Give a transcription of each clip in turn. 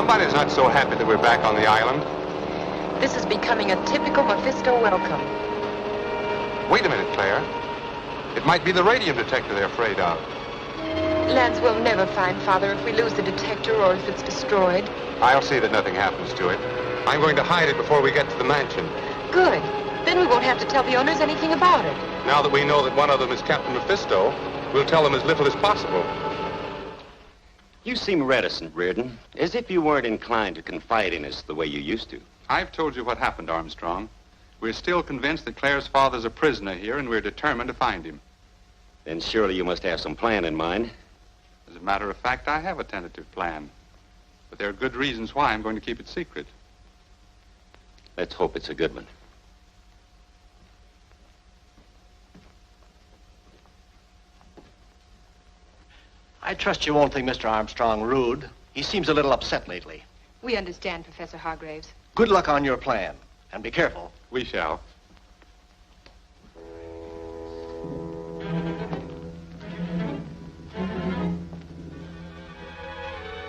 Somebody's not so happy that we're back on the island. This is becoming a typical Mephisto welcome. Wait a minute, Claire. It might be the radium detector they're afraid of. Lance will never find Father if we lose the detector or if it's destroyed. I'll see that nothing happens to it. I'm going to hide it before we get to the mansion. Good. Then we won't have to tell the owners anything about it. Now that we know that one of them is Captain Mephisto, we'll tell them as little as possible. You seem reticent, Reardon, as if you weren't inclined to confide in us the way you used to. I've told you what happened, Armstrong. We're still convinced that Claire's father's a prisoner here, and we're determined to find him. Then surely you must have some plan in mind. As a matter of fact, I have a tentative plan. But there are good reasons why I'm going to keep it secret. Let's hope it's a good one. I trust you won't think Mr. Armstrong rude. He seems a little upset lately. We understand, Professor Hargraves. Good luck on your plan, and be careful. We shall.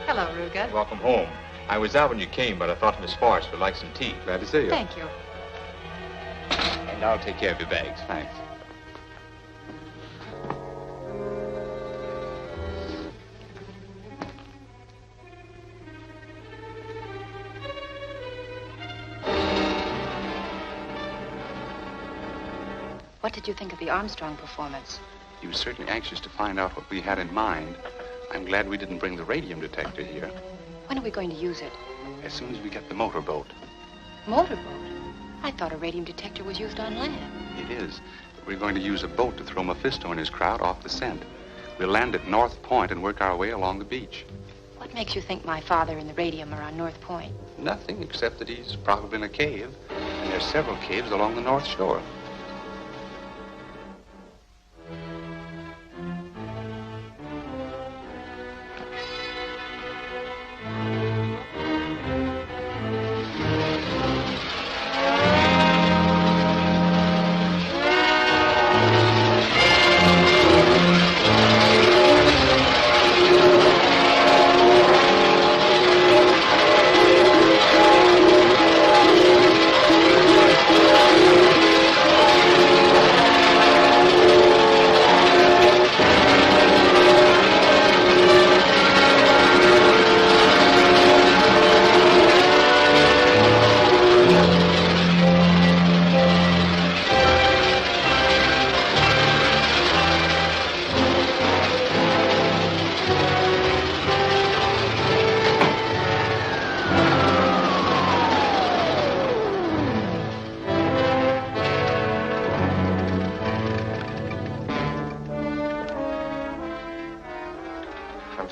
Hello, Ruga. Welcome home. I was out when you came, but I thought Miss Forrest would like some tea. Glad to see you. Thank you. And I'll take care of your bags. Thanks. What did you think of the Armstrong performance? He was certainly anxious to find out what we had in mind. I'm glad we didn't bring the radium detector here. When are we going to use it? As soon as we get the motorboat. Motorboat? I thought a radium detector was used on land. It is. But we're going to use a boat to throw Mephisto and his crowd off the scent. We'll land at North Point and work our way along the beach. What makes you think my father and the radium are on North Point? Nothing, except that he's probably in a cave. And there's several caves along the North Shore.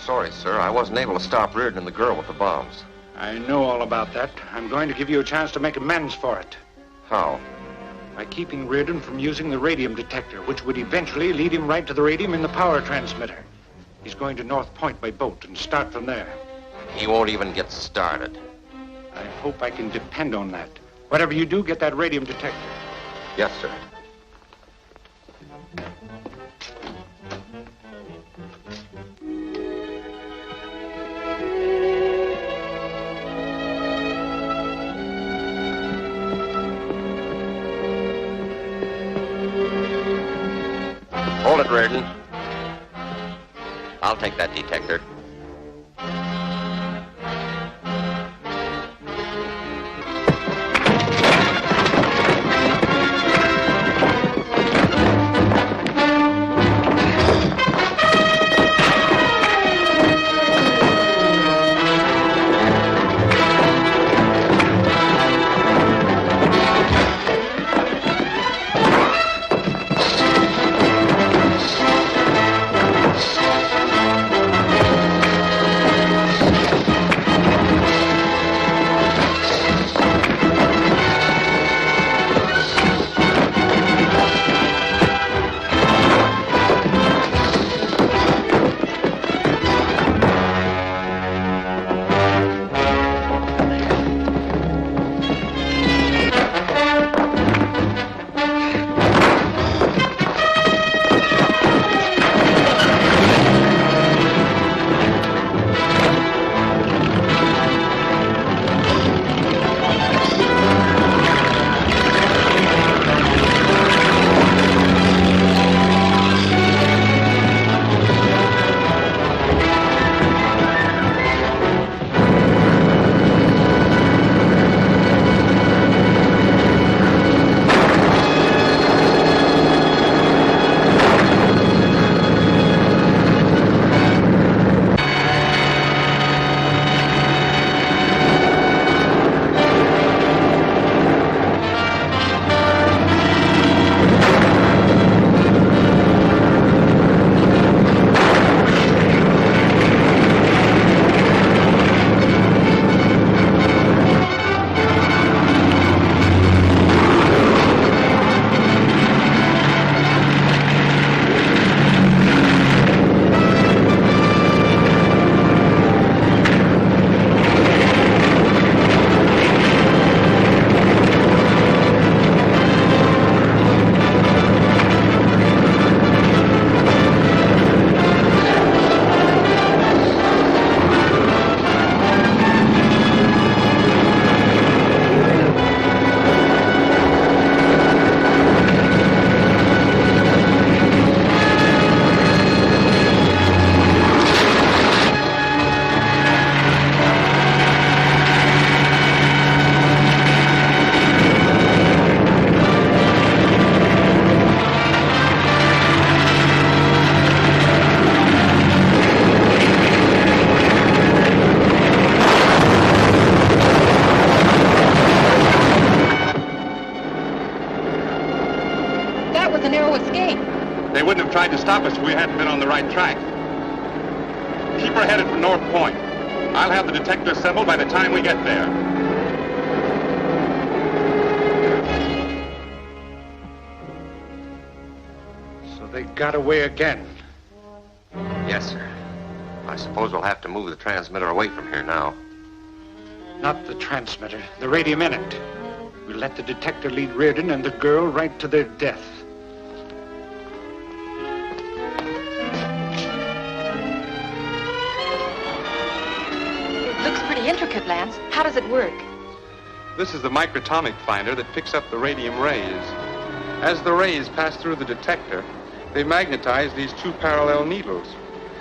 Sorry, sir. I wasn't able to stop Reardon and the girl with the bombs. I know all about that. I'm going to give you a chance to make amends for it. How? By keeping Reardon from using the radium detector, which would eventually lead him right to the radium in the power transmitter. He's going to North Point by boat and start from there. He won't even get started. I hope I can depend on that. Whatever you do, get that radium detector. Yes, sir. Hold it, Reardon. I'll take that detector. stop us if we hadn't been on the right track. Keep her headed for North Point. I'll have the detector assembled by the time we get there. So they got away again. Yes, sir. I suppose we'll have to move the transmitter away from here now. Not the transmitter, the radium in it. We'll let the detector lead Reardon and the girl right to their death. It looks pretty intricate, Lance. How does it work? This is the microtomic finder that picks up the radium rays. As the rays pass through the detector, they magnetize these two parallel needles.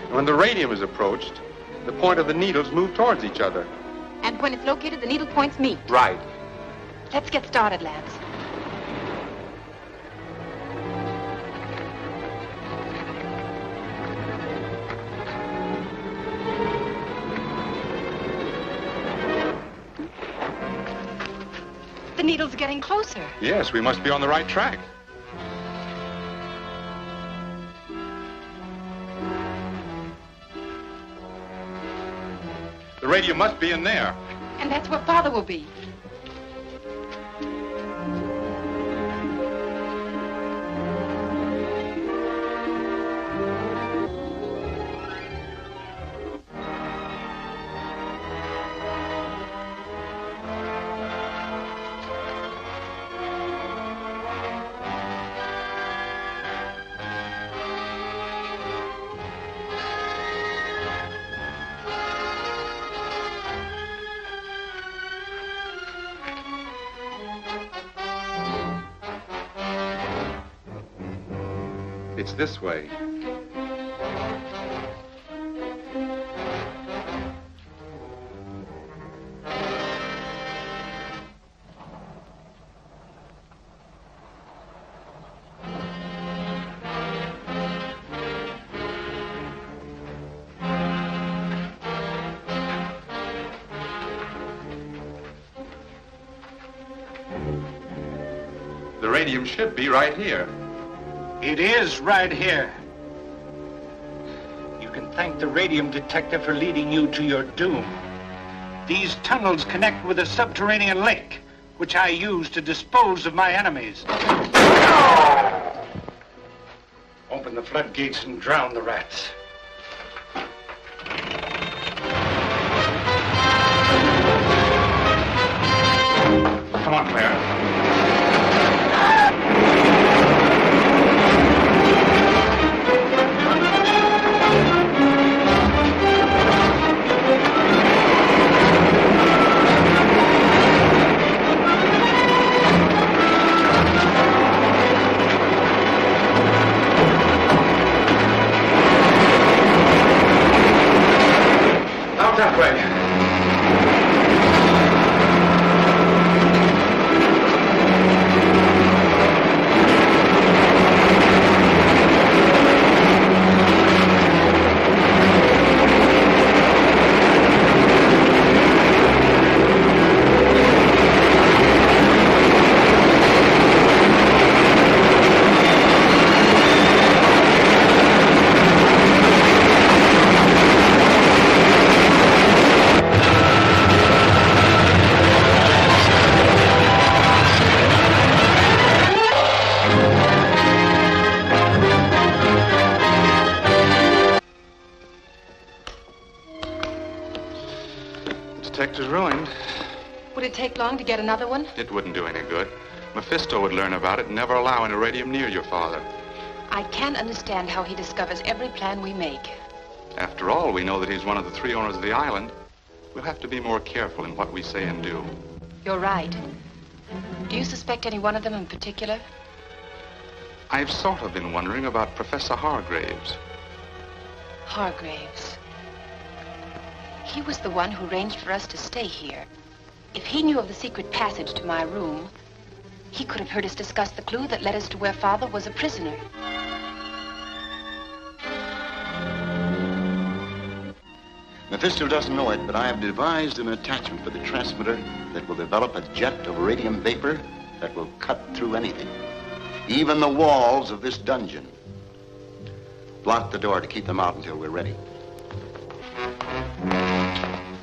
And when the radium is approached, the point of the needles move towards each other. And when it's located, the needle points meet. Right. Let's get started, Lance. The needle's getting closer. Yes, we must be on the right track. The radio must be in there. And that's where Father will be. It's this way. The radium should be right here. It is right here. You can thank the radium detector for leading you to your doom. These tunnels connect with a subterranean lake, which I use to dispose of my enemies. Open the floodgates and drown the rats. Come on, Clara. That way. Detector's ruined. Would it take long to get another one? It wouldn't do any good. Mephisto would learn about it and never allow any radium near your father. I can't understand how he discovers every plan we make. After all, we know that he's one of the three owners of the island. We'll have to be more careful in what we say and do. You're right. Do you suspect any one of them in particular? I've sort of been wondering about Professor Hargraves. Hargraves. He was the one who arranged for us to stay here. If he knew of the secret passage to my room, he could have heard us discuss the clue that led us to where Father was a prisoner. Mephisto doesn't know it, but I have devised an attachment for the transmitter that will develop a jet of radium vapor that will cut through anything, even the walls of this dungeon. Block the door to keep them out until we're ready.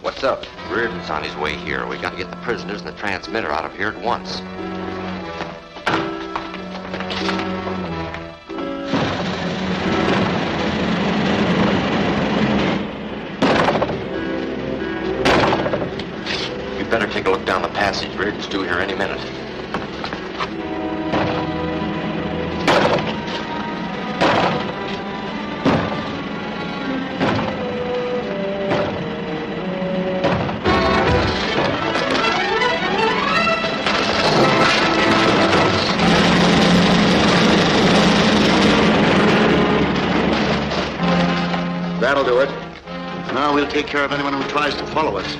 What's up? Reardon's on his way here. We got to get the prisoners and the transmitter out of here at once. We better take a look down the passage. Reardon's due here any minute. That'll do it. Now we'll take care of anyone who tries to follow us.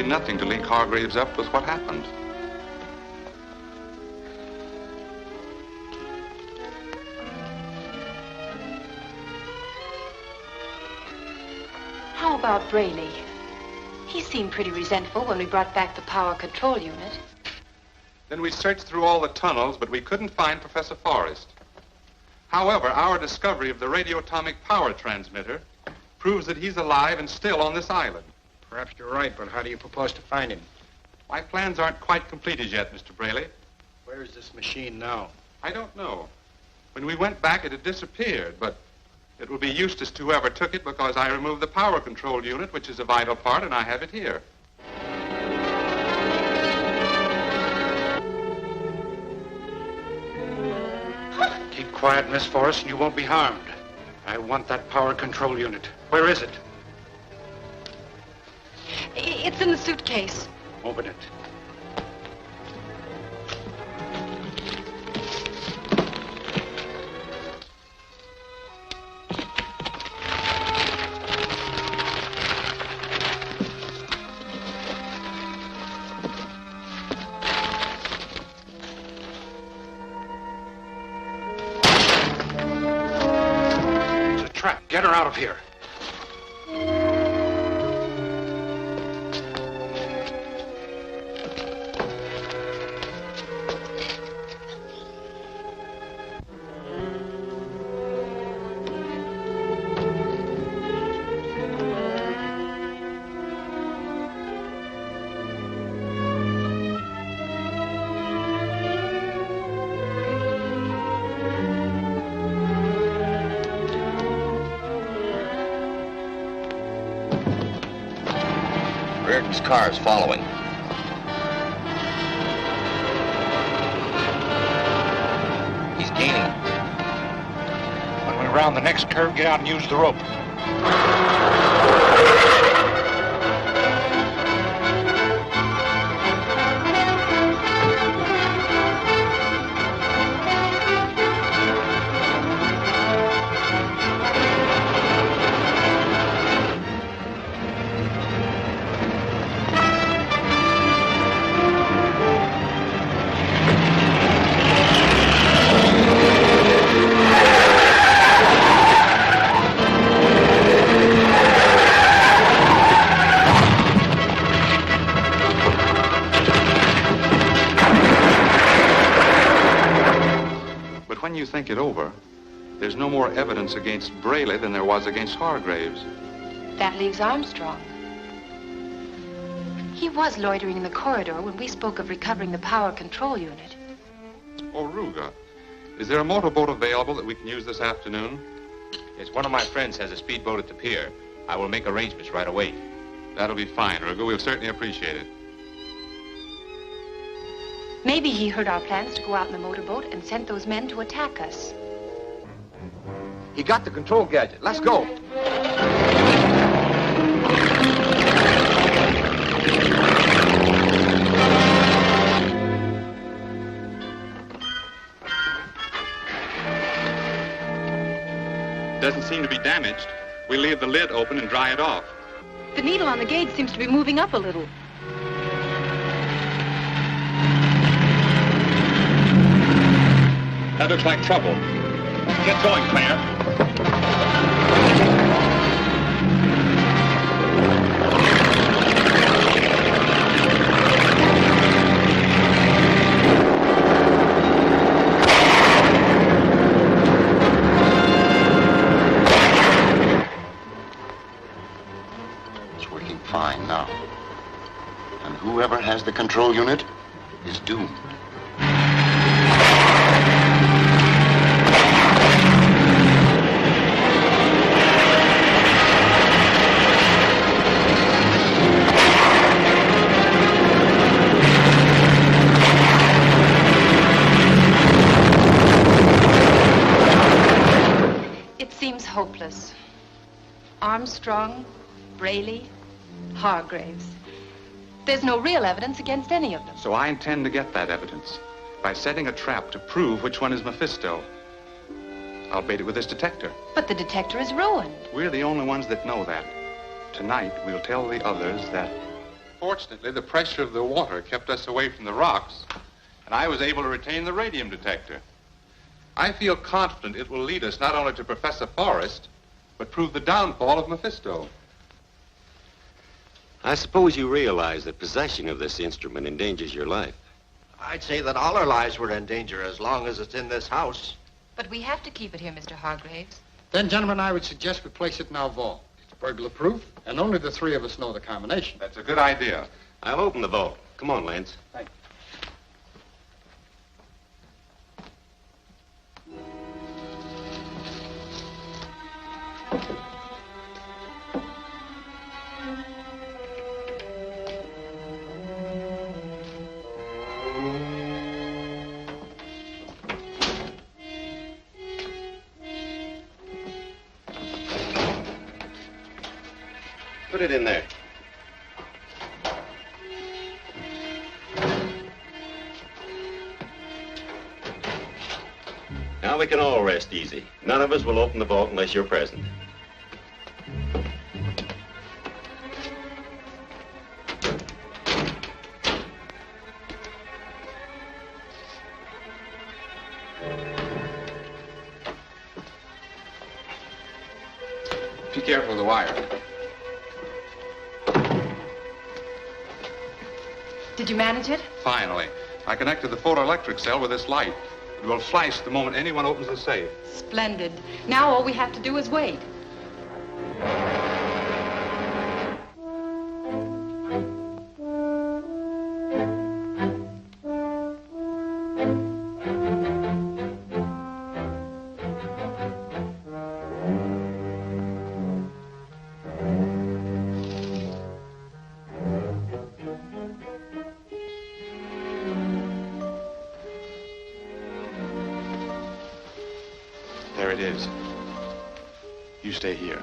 Nothing to link Hargraves up with what happened. How about Braley? He seemed pretty resentful when we brought back the power control unit. Then we searched through all the tunnels, but we couldn't find Professor Forrest. However, our discovery of the radioatomic power transmitter proves that he's alive and still on this island. Perhaps you're right, but how do you propose to find him? My plans aren't quite completed yet, Mr. Braley. Where's this machine now? I don't know. When we went back, it had disappeared, but it will be useless to whoever took it because I removed the power control unit, which is a vital part, and I have it here. Keep quiet, Miss Forrest, and you won't be harmed. I want that power control unit. Where is it? It's in the suitcase. Open it. It's a trap. Get her out of here. Reardon's car is following. He's gaining. When we round the next curve, get out and use the rope. When you think it over, there's no more evidence against Braley than there was against Hargraves. That leaves Armstrong. He was loitering in the corridor when we spoke of recovering the power control unit. Oh, Ruga, is there a motorboat available that we can use this afternoon? Yes, one of my friends has a speedboat at the pier. I will make arrangements right away. That'll be fine, Ruger. We'll certainly appreciate it. Maybe he heard our plans to go out in the motorboat and sent those men to attack us. He got the control gadget. Let's go. Doesn't seem to be damaged. We'll leave the lid open and dry it off. The needle on the gauge seems to be moving up a little. That looks like trouble. Get going, Claire. It's working fine now. And whoever has the control unit is doomed. Hopeless. Armstrong, Braley, Hargraves. There's no real evidence against any of them. So I intend to get that evidence by setting a trap to prove which one is Mephisto. I'll bait it with this detector. But the detector is ruined. We're the only ones that know that. Tonight, we'll tell the others that... Fortunately, the pressure of the water kept us away from the rocks, and I was able to retain the radium detector. I feel confident it will lead us not only to Professor Forrest, but prove the downfall of Mephisto. I suppose you realize that possession of this instrument endangers your life. I'd say that all our lives were in danger as long as it's in this house. But we have to keep it here, Mr. Hargraves. Then, gentlemen, I would suggest we place it in our vault. It's burglar-proof, and only the three of us know the combination. That's a good idea. I'll open the vault. Come on, Lance. Thank you. Put it in there. Now we can all rest easy. None of us will open the vault unless you're present. Be careful of the wire. Did you manage it? Finally. I connected the photoelectric cell with this light. It will flash the moment anyone opens the safe. Splendid. Now all we have to do is wait. There it is. You stay here.